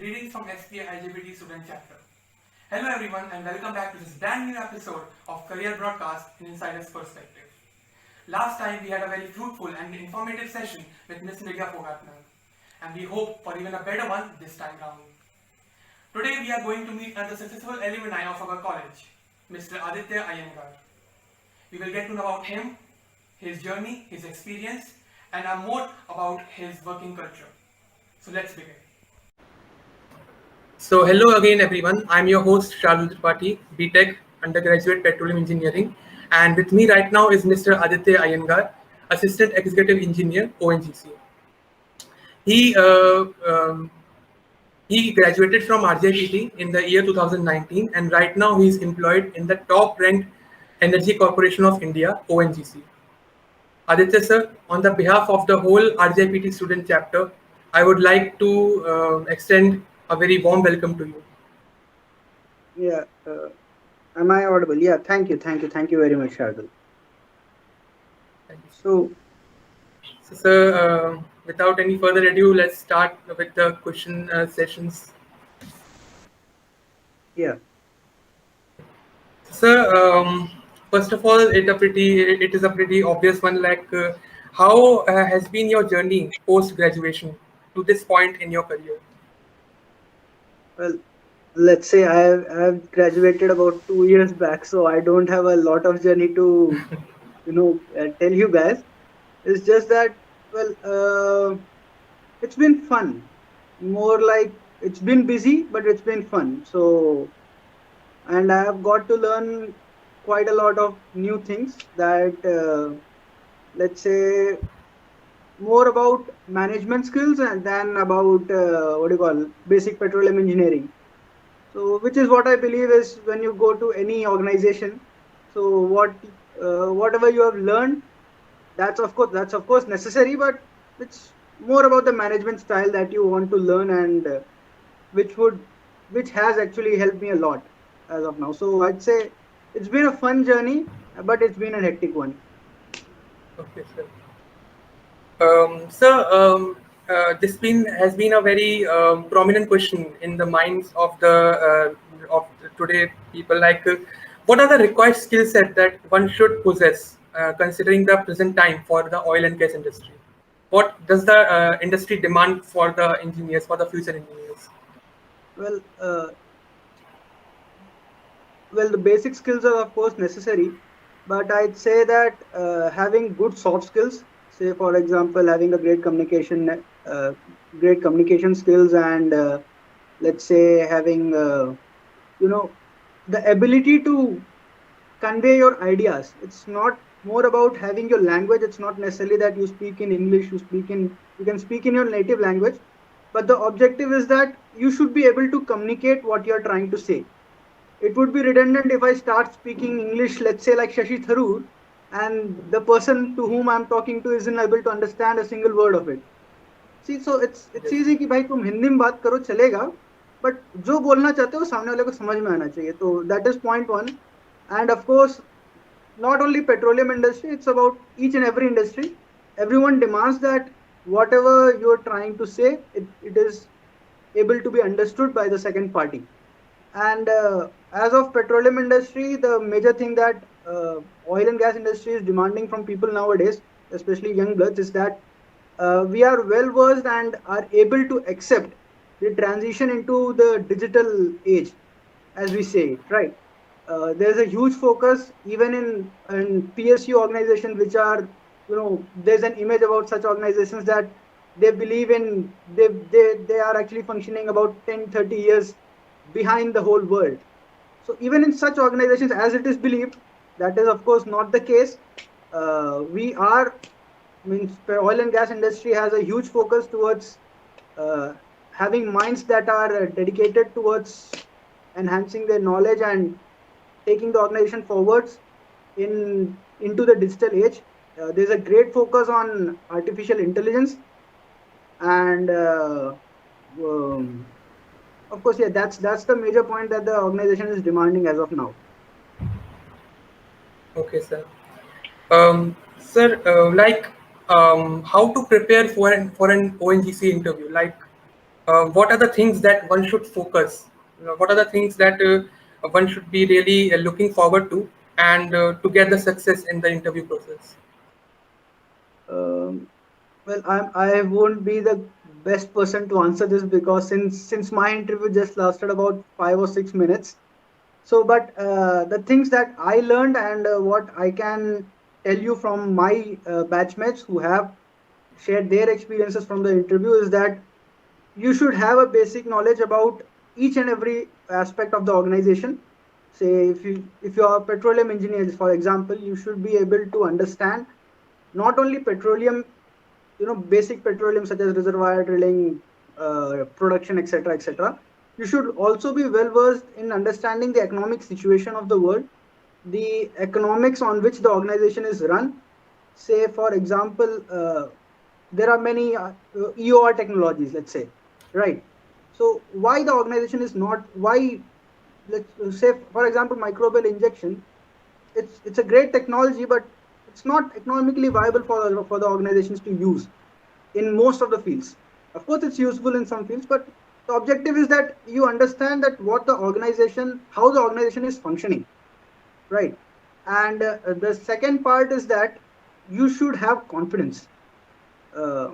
Greetings from SPA LGBT Student Chapter. Hello everyone and welcome back to this brand new episode of Career Broadcast in Insider's Perspective. Last time we had a very fruitful and informative session with Ms. Nidya Fogatner, and we hope for even a better one this time round. Today we are going to meet another successful alumni of our college, Mr. Aditya Iyengar. We will get to know about him, his journey, his experience, and more about his working culture. So let's begin. So hello again everyone, I'm your host Shardul Tripathi, BTech, undergraduate petroleum engineering, and with me right now is Mr. Aditya Iyengar, assistant executive engineer, ONGC. He uh, um, he graduated from RJPT in the year 2019, and right now he is employed in the top ranked Energy Corporation of India, ONGC. Aditya sir, on the behalf of the whole RJPT student chapter, I would like to extend a very warm welcome to you. Yeah, am I audible? Yeah, thank you very much, Shardul. Thank you, sir. So, So, sir, without any further ado, let's start with the question sessions. yeah, Sir, first of all, it is a pretty obvious one. Like, how has been your journey post graduation to this point in your career? well, let's say I have graduated about 2 years back, so I don't have a lot of journey to tell you guys. It's just that it's been fun. More like it's been busy, but it's been fun. So, and I have got to learn quite a lot of new things that let's say more about management skills and than about what do you call basic petroleum engineering. So, which is what I believe is when you go to any organization. So, whatever you have learned, that's of course necessary, but it's more about the management style that you want to learn and which would which has actually helped me a lot as of now. So, I'd say it's been a fun journey, but it's been a hectic one. Okay, sir. Sir, this been has been a very prominent question in the minds of today people. Like, what are the required skill set that one should possess, considering the present time for the oil and gas industry? What does the industry demand for the engineers, for the future engineers? Well, the basic skills are of course necessary, but I'd say that having good soft skills, say for example having a great communication skills, and let's say having you know the ability to convey your ideas. It's not more about having your language. It's not necessarily that you speak in English, you can speak in your native language, but the objective is that you should be able to communicate what you're trying to say. It would be redundant if I start speaking English, let's say like Shashi Tharoor, and the person to whom I'm talking to isn't able to understand a single word of it. See, so it's Yes. easy कि भाई तुम हिंदी में बात करो चलेगा, but जो बोलना चाहते हो सामने वाले को समझ में आना चाहिए. तो that is point one. And of course, not only petroleum industry, it's about each and every industry. Everyone demands that whatever you're trying to say, it is able to be understood by the second party. And as of petroleum industry, the major thing that oil and gas industry is demanding from people nowadays, especially young bloods, is that we are well versed and are able to accept the transition into the digital age, as we say it, right? There's a huge focus even in PSU organizations, which are, there's an image about such organizations that they believe in, they are actually functioning about 10, 30 years behind the whole world. So even in such organizations, as it is believed, that is of course not the case. We are means the oil and gas industry has a huge focus towards uh, having minds that are dedicated towards enhancing their knowledge and taking the organization forwards in into the digital age. There's a great focus on artificial intelligence, and um, of course, yeah, that's the major point that the organization is demanding as of now. Okay, sir. Sir, like, how to prepare for an ONGC interview? Like, what are the things that one should focus? What are the things that one should be really looking forward to and to get the success in the interview process? Um, well, I won't be the best person to answer this because since my interview just lasted about 5 or 6 minutes. So, but the things that I learned and what I can tell you from my batchmates who have shared their experiences from the interview is that you should have a basic knowledge about each and every aspect of the organization. Say if you are a petroleum engineer, for example, you should be able to understand not only petroleum, basic petroleum such as reservoir drilling, production, etc., etc. You should also be well versed in understanding the economic situation of the world, the economics on which the organization is run. Say, for example, there are many EOR technologies, let's say, right? So why the organization is not, why, let's say, for example, microbial injection, it's a great technology, but it's not economically viable for the organizations to use in most of the fields. Of course, it's useful in some fields, but the objective is that you understand that how the organization is functioning, right? And the second part is that you should have confidence.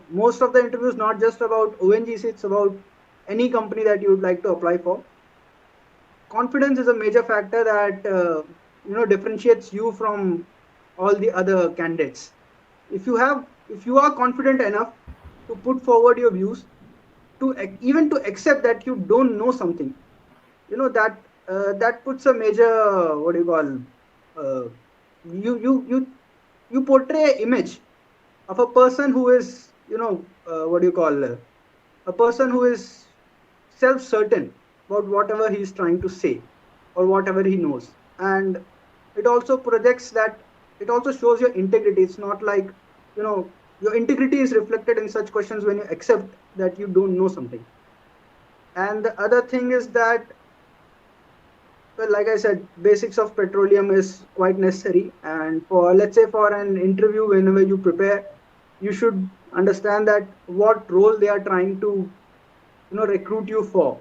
Most of the interviews not just about ONGC, it's about any company that you would like to apply for. Confidence is a major factor that differentiates you from all the other candidates. If you are confident enough to put forward your views, to even to accept that you don't know something, that puts a major, what do you call, uh, you portray an image of a person who is, what do you call, a person who is self-certain about whatever he is trying to say or whatever he knows. And it also projects that, it also shows your integrity. It's not like, your integrity is reflected in such questions when you accept that you don't know something. And the other thing is that, well, like I said, basics of petroleum is quite necessary. And for, let's say, for an interview, whenever you prepare, you should understand that what role they are trying to, recruit you for.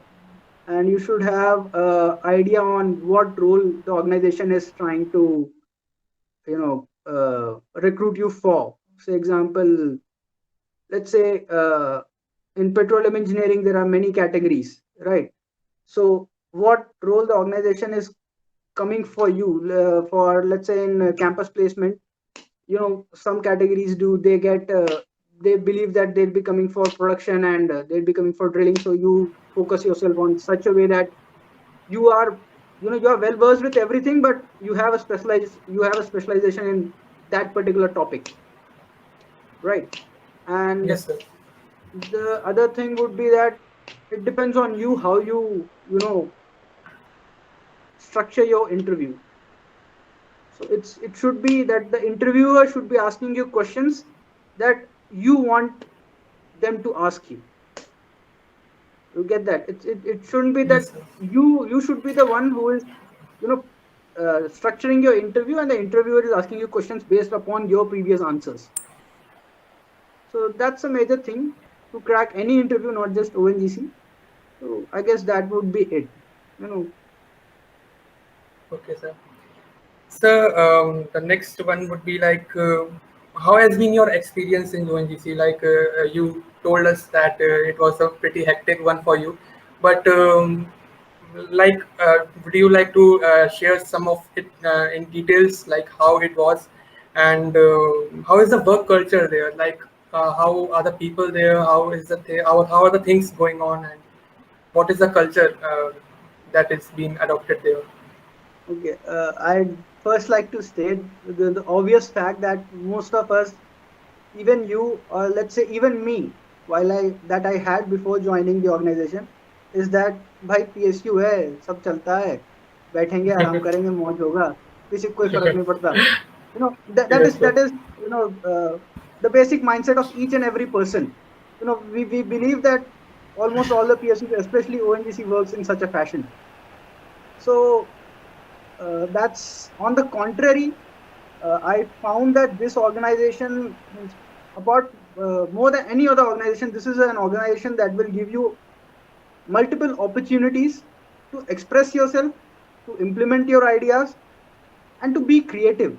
And you should have an idea on what role the organization is trying to, recruit you for. For example, let's say in petroleum engineering, there are many categories, right? So, what role the organization is coming for you for, let's say, in campus placement, some categories do they get they believe that they'll be coming for production and they'll be coming for drilling, so you focus yourself on such a way that you are you are well versed with everything, but you have a specialization in that particular topic, right? And Yes, sir. the other thing would be that it depends on you how you structure your interview. So it should be that the interviewer should be asking you questions that you want them to ask you. You get that? It shouldn't be that Yes, sir. you should be the one who is you know structuring your interview, and the interviewer is asking you questions based upon your previous answers. So that's a major thing to crack any interview, not just ONGC. So I guess that would be it. You know, Okay, sir. So the next one would be like, how has been your experience in ONGC? Like you told us that it was a pretty hectic one for you, but like, would you like to share some of it in details, like how it was, and how is the work culture there? Like, how are the people there? How is how are the things going on, and what is the culture that is being adopted there? okay. I'd first like to state the obvious fact that most of us, even you, or let's say even me, while I had before joining the organization, is that भाई PSU है, सब चलता है, बैठेंगे आराम करेंगे, मौज होगा, किसी को कोई फर्क नहीं पड़ता. Yes, sir. That is the basic mindset of each and every person. We believe that almost all the PSUs, especially ONGC, works in such a fashion. So that's on the contrary. I found that this organization, apart more than any other organization, this is an organization that will give you multiple opportunities to express yourself, to implement your ideas, and to be creative.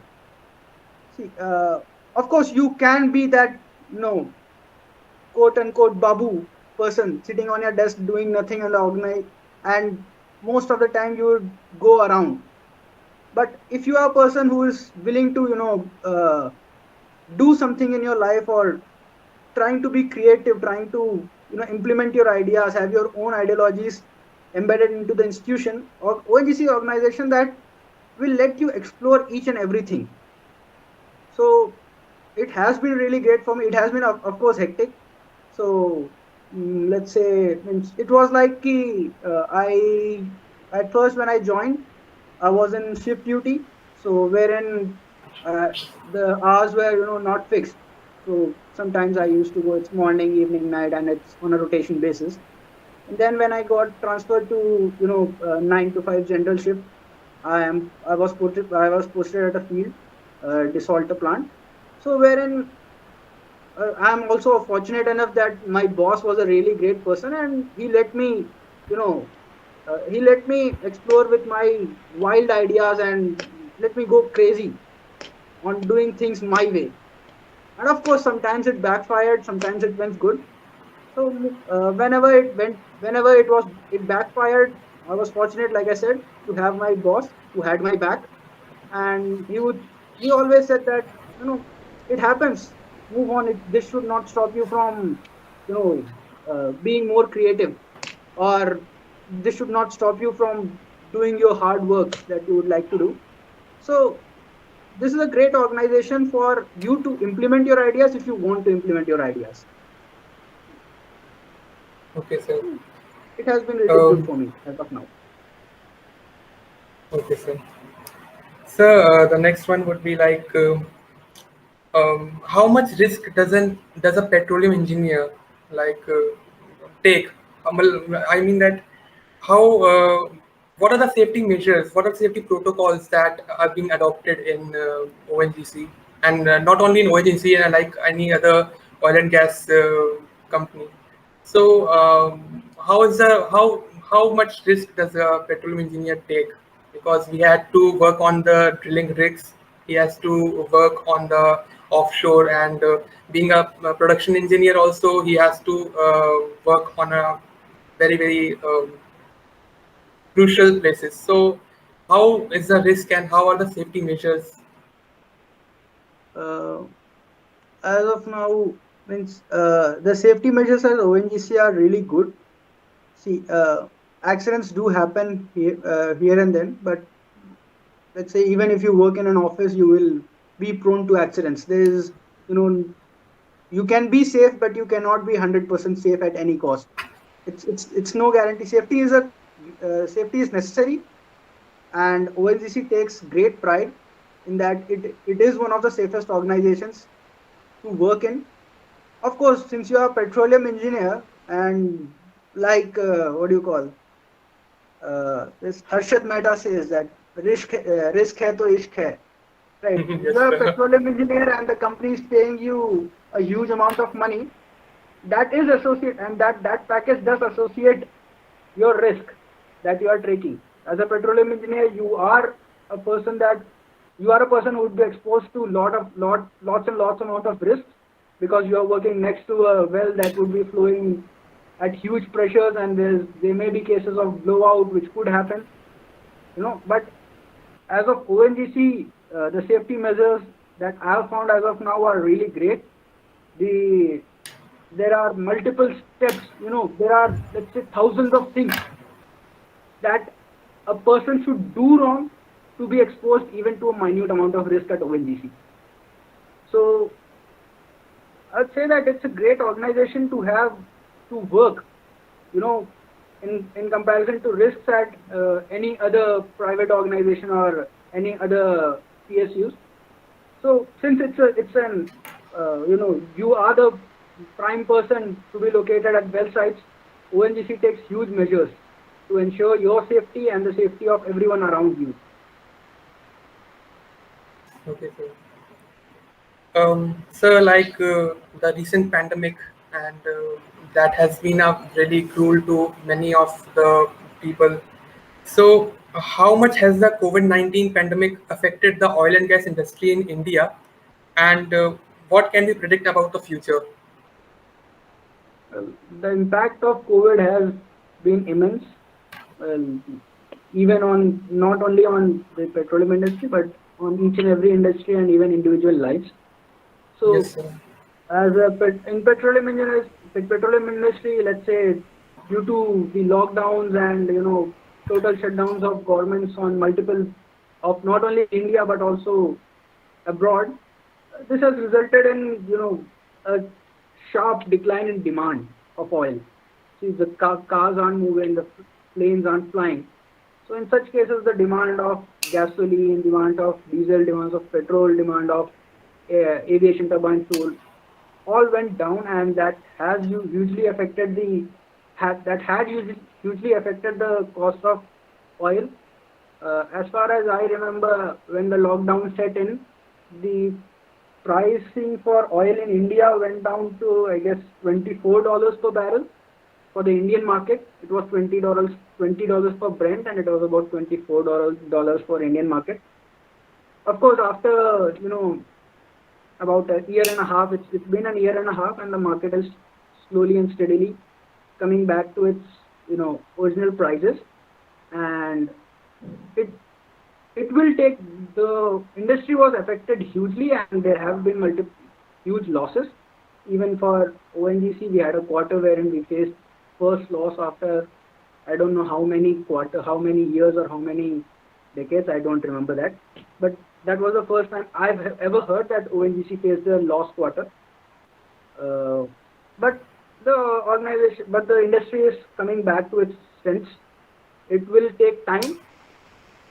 See, of course, you can be that, quote unquote babu person sitting on your desk doing nothing and organize, and most of the time you would go around. But if you are a person who is willing to, do something in your life, or trying to be creative, trying to, implement your ideas, have your own ideologies embedded into the institution or ONGC organization, that will let you explore each and everything. So it has been really great for me. It has been, of course, hectic. So let's say, it was like I at first when I joined, I was in shift duty, so wherein the hours were, not fixed. So sometimes I used to go, it's morning, evening, night, and it's on a rotation basis. And then when I got transferred to, 9 to 5 general shift, I was posted at a field, desalter plant. So wherein I'm also fortunate enough that my boss was a really great person, and you know, he let me explore with my wild ideas and let me go crazy on doing things my way. And of course, sometimes it backfired, sometimes it went good. So whenever it backfired, I was fortunate, like I said, to have my boss who had my back, and he always said that, it happens, move on. This should not stop you from, being more creative, or this should not stop you from doing your hard work that you would like to do. So this is a great organization for you to implement your ideas if you want to implement your ideas. Okay, sir. It has been really good for me as of now. Okay, sir. Sir, the next one would be like, how much risk does a petroleum engineer like take? I mean that how what are the safety measures? What are the safety protocols that are being adopted in ONGC, and not only in ONGC and like any other oil and gas company? So how much risk does a petroleum engineer take? Because we had to work on the drilling rigs, he has to work on the offshore, and being a production engineer also, he has to work on a very crucial places. So how is the risk and how are the safety measures? Uh, as of now, means the safety measures at ONGC are really good. See, accidents do happen here and then, but let's say even if you work in an office, you will be prone to accidents. There is, you know, you can be safe, but you cannot be 100% safe at any cost. It's no guarantee. Safety is necessary, and ONGC takes great pride in that it is one of the safest organizations to work in. Of course, since you are a petroleum engineer, and like what do you call, this Harshad Mehta says that risk hai to ishq hai, right? You Yes, are a sir. petroleum engineer and the company is paying you a huge amount of money. That is associate, and that package does associate your risk that you are taking. As a petroleum engineer, you are a person who would be exposed to lots and lots amount of risks, because you are working next to a well that would be flowing at huge pressures, and there may be cases of blowout which could happen, but as of ONGC, the safety measures that I have found as of now are really great. There are multiple steps, there are, let's say, thousands of things that a person should do wrong to be exposed even to a minute amount of risk at ONGC. So I'd say that it's a great organization to have to work, in comparison to risks at any other private organization or any other PSUs. So since you are the prime person to be located at well sites, ONGC takes huge measures to ensure your safety and the safety of everyone around you. Okay, sir. Sir, like the recent pandemic and that has been really cruel to many of the people. So, how much has the COVID-19 pandemic affected the oil and gas industry in India, and what can we predict about the future? The impact of COVID has been immense, well, even on not only on the petroleum industry, but on each and every industry and even individual lives. Yes, So, sir. as a in petroleum industry, let's say due to the lockdowns and total shutdowns of governments on multiple of not only India but also abroad, this has resulted in a sharp decline in demand of oil. See, the cars aren't moving, the planes aren't flying. So in such cases, the demand of gasoline, demand of diesel, demand of petrol, demand of aviation turbine fuel all went down, and that has hugely affected hugely affected the cost of oil. As far as I remember, when the lockdown set in, the pricing for oil in India went down to, I guess, $24 per barrel. For the Indian market, it was $20 for Brent, and it was about $24 for Indian market. Of course, after about a year and a half, it's been a year and a half, and the market is slowly and steadily coming back to its original prices, and it it will take the industry was affected hugely, and there have been multiple huge losses. Even for ONGC, we had a quarter wherein we faced first loss after I don't know how many years or how many decades. I don't remember that, but that was the first time I've ever heard that ONGC faced a lost quarter. Uh, but the industry is coming back to its sense. It will take time,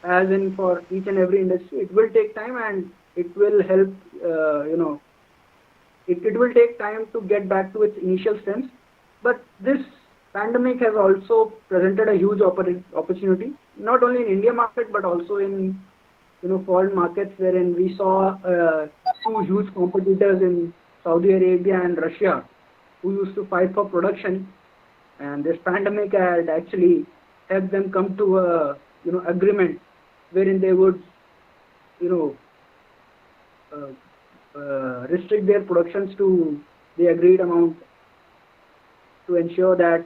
as in for each and every industry. It will take time, and it will help. It will take time to get back to its initial strength. But this pandemic has also presented a huge opportunity, not only in India market but also in foreign markets, wherein we saw two huge competitors in Saudi Arabia and Russia who used to fight for production, and this pandemic had actually helped them come to a agreement wherein they would you know restrict their productions to the agreed amount to ensure that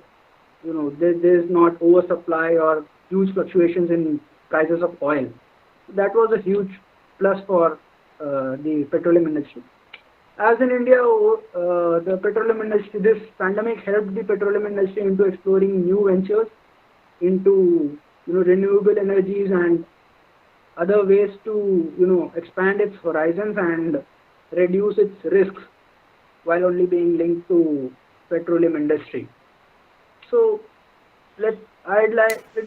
there is not oversupply or huge fluctuations in prices of oil. That was a huge plus for the petroleum industry. As in India, the petroleum industry, this pandemic helped the petroleum industry into exploring new ventures into renewable energies and other ways to expand its horizons and reduce its risks while only being linked to petroleum industry. So it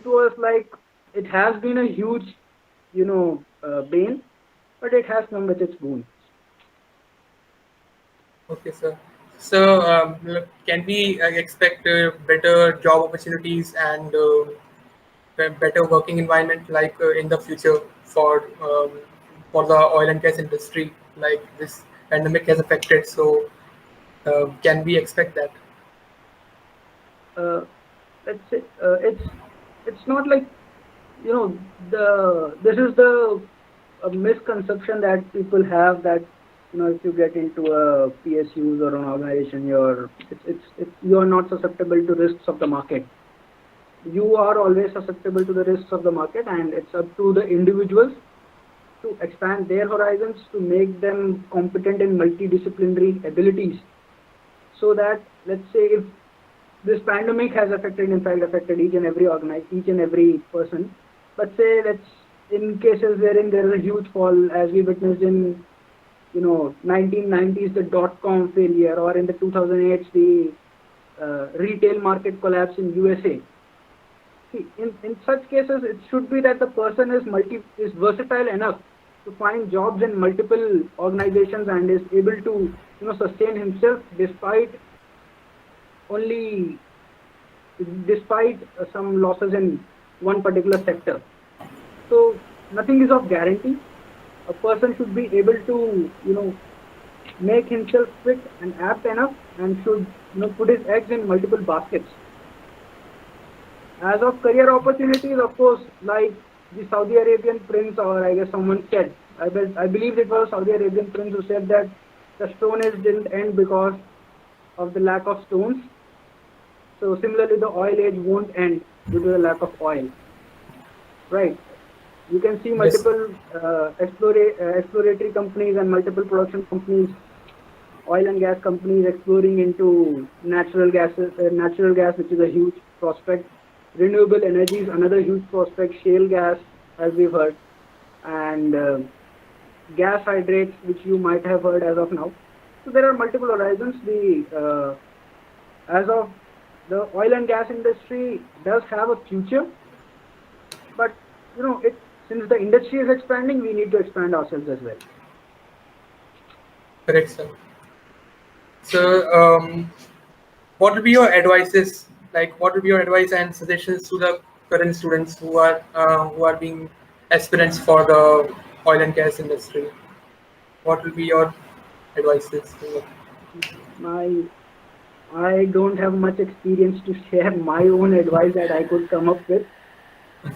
was like it has been a huge bane, but it has come with its boon. Okay, sir. So, can we expect better job opportunities and better working environment like in the future for the oil and gas industry, like this pandemic has affected? So, can we expect that? Uh, let's say it's not like this is the a misconception that people have that if you get into a PSUs or an organization, you're not susceptible to risks of the market. You are always susceptible to the risks of the market, and it's up to the individuals to expand their horizons, to make them competent in multidisciplinary abilities, so that, let's say, if this pandemic has affected each and every person, but say let's in cases wherein there is a huge fall, as we witnessed in 1990s, the dot-com failure, or in the 2008s, the retail market collapse in USA. See, in such cases, it should be that the person is versatile enough to find jobs in multiple organizations and is able to sustain himself only despite some losses in one particular sector. So nothing is of guarantee. A person should be able to make himself fit and apt enough, and should put his eggs in multiple baskets. As of career opportunities, of course, like the Saudi Arabian prince, or I guess someone said, I believe it was a Saudi Arabian prince who said that the Stone Age didn't end because of the lack of stones. So similarly, the oil age won't end due to the lack of oil. Right. You can see multiple exploratory companies and multiple production companies, oil and gas companies exploring into natural gas, which is a huge prospect. Renewable energy is another huge prospect. Shale gas, as we've heard, and gas hydrates, which you might have heard as of now. So there are multiple horizons. As of the oil and gas industry does have a future, but since the industry is expanding, we need to expand ourselves as well. Correct, sir. So, what would be your advices? Like, what would be your advice and suggestions to the current students who are being aspirants for the oil and gas industry? What will be your advices? I don't have much experience to share my own advice that I could come up with.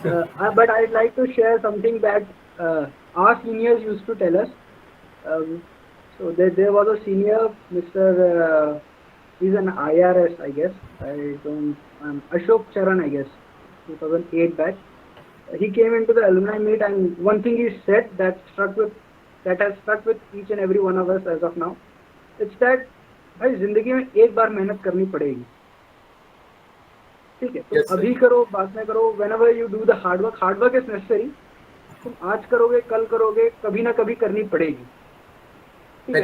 But I'd like to share something that our seniors used to tell us. So there was a senior, Mr. He's an IRS, I guess. Ashok Charan, I guess, 2008 batch. He came into the alumni meet, and one thing he said that has stuck with each and every one of us as of now. It's that भाई जिंदगी में एक बार मेहनत करनी पड़ेगी, ठीक है? तो अभी करो, बाद में करो. Whenever you do the hard work is necessary. तुम आज करोगे, कल करोगे, कभी ना कभी करनी पड़ेगी. And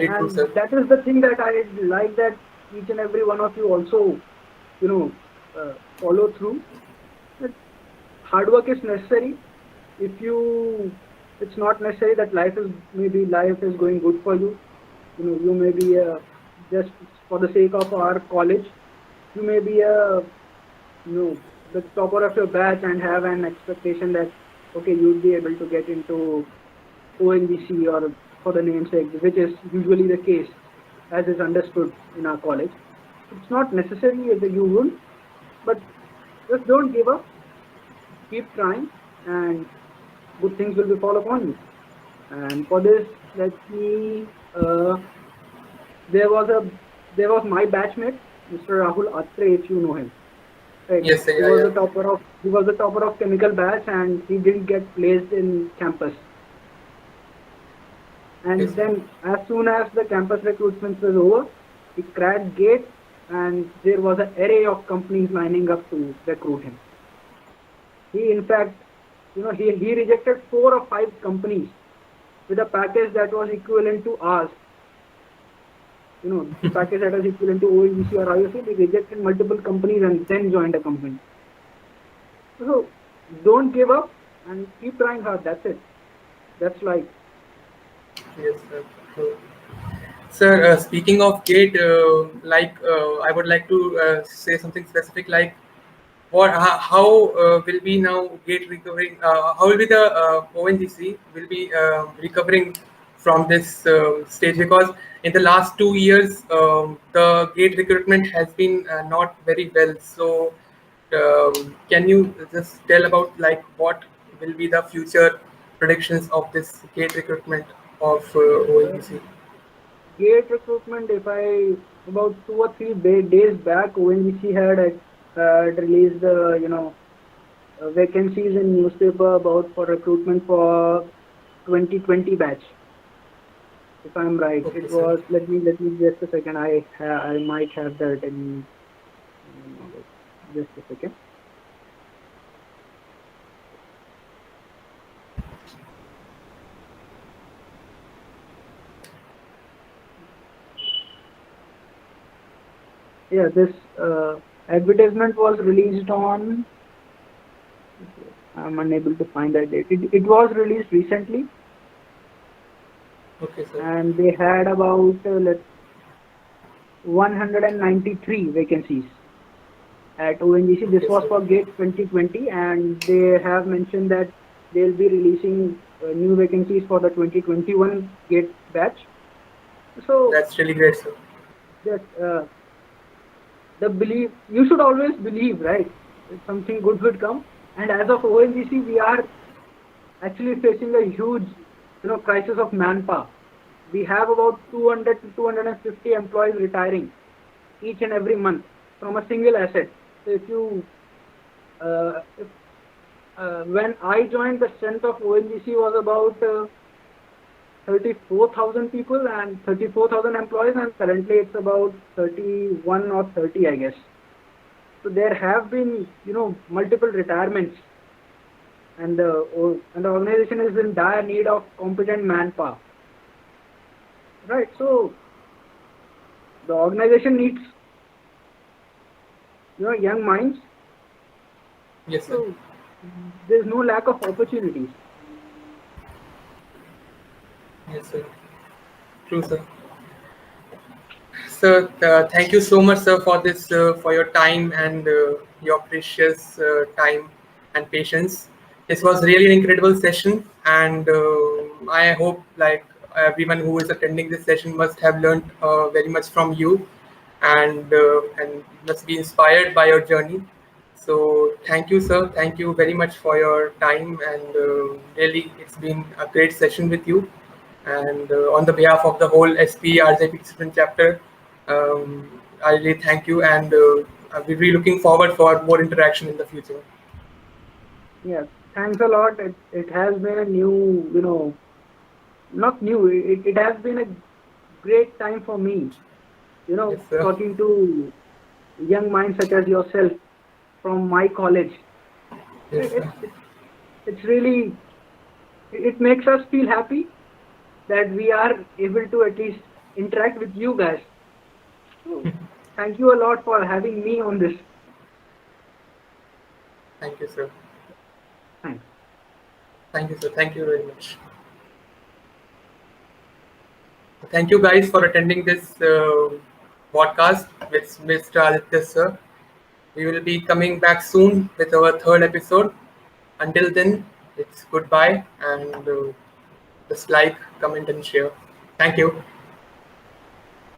that is the thing that I like, that each and every one of you also, follow through. That hard work is necessary. It's not necessary that life is going good for you. You may be just for the sake of our college, you may be the topper of your batch and have an expectation that you'll be able to get into ONGC or for the namesake, which is usually the case as is understood in our college. It's not necessary that you would, but just don't give up. Keep trying, and good things will befall upon you. And for this, there was my batchmate, Mr. Rahul Atre, if you know him. Right? Yes, he was the topper of chemical batch, and he didn't get placed in campus. And then, as soon as the campus recruitment was over, he cracked GATE, and there was an array of companies lining up to recruit him. He, in fact, he rejected 4 or 5 companies with a package that was equivalent to ours. The package that was equivalent to ONGC or IOC. He rejected multiple companies and then joined a company. So, don't give up and keep trying hard. That's it. That's life. Yes, sir. Sir, speaking of GATE, I would like to say something specific. Like, how will be now GATE recovering? How will be the ONGC will be recovering from this stage? Because in the last 2 years, the GATE recruitment has been not very well. So, can you just tell about what will be the future predictions of this GATE recruitment of ONGC? GATE recruitment, about 2 or 3 days back, ONGC had released vacancies in newspaper for recruitment for 2020 batch. If I'm right, it was. Let me just a second. I might have that in just a second. Yeah, this advertisement was released on. I'm unable to find that date. It was released recently. Okay, sir. And they had about 193 vacancies at ONGC. This was for GATE 2020, and they have mentioned that they'll be releasing new vacancies for the 2021 GATE batch. So that's really great, sir. Yes. the belief, you should always believe, right? Something good will come. And as of ONGC, we are actually facing a huge, crisis of manpower. We have about 200 to 250 employees retiring each and every month from a single asset. So if when I joined, the strength of ONGC was about 34,000 people and 34,000 employees, and currently it's about 31 or 30, I guess. So there have been, multiple retirements, and the organization is in dire need of competent manpower. Right. So the organization needs, young minds. Yes, sir. So there's no lack of opportunities. Yes, sir. True, sir. Sir, thank you so much, sir, for this, for your time and your precious time and patience. This was really an incredible session, and I hope like everyone who is attending this session must have learned very much from you, and must be inspired by your journey. So thank you, sir. Thank you very much for your time, and really, it's been a great session with you. And on the behalf of the whole SP RJP student chapter, I really thank you, and we'll be looking forward for more interaction in the future. Yeah. Thanks a lot. It has been a new, not new. It has been a great time for me. Yes, sir. Talking to young minds such as yourself from my college. Yes, sir. It's really, it makes us feel happy that we are able to at least interact with you guys. So, thank you a lot for having me on this. Thank you, sir. Thanks. Thank you, sir. Thank you very much. Thank you, guys, for attending this podcast with Mr. Aditya, sir. We will be coming back soon with our third episode. Until then, it's goodbye, and just like, comment, and share. Thank you.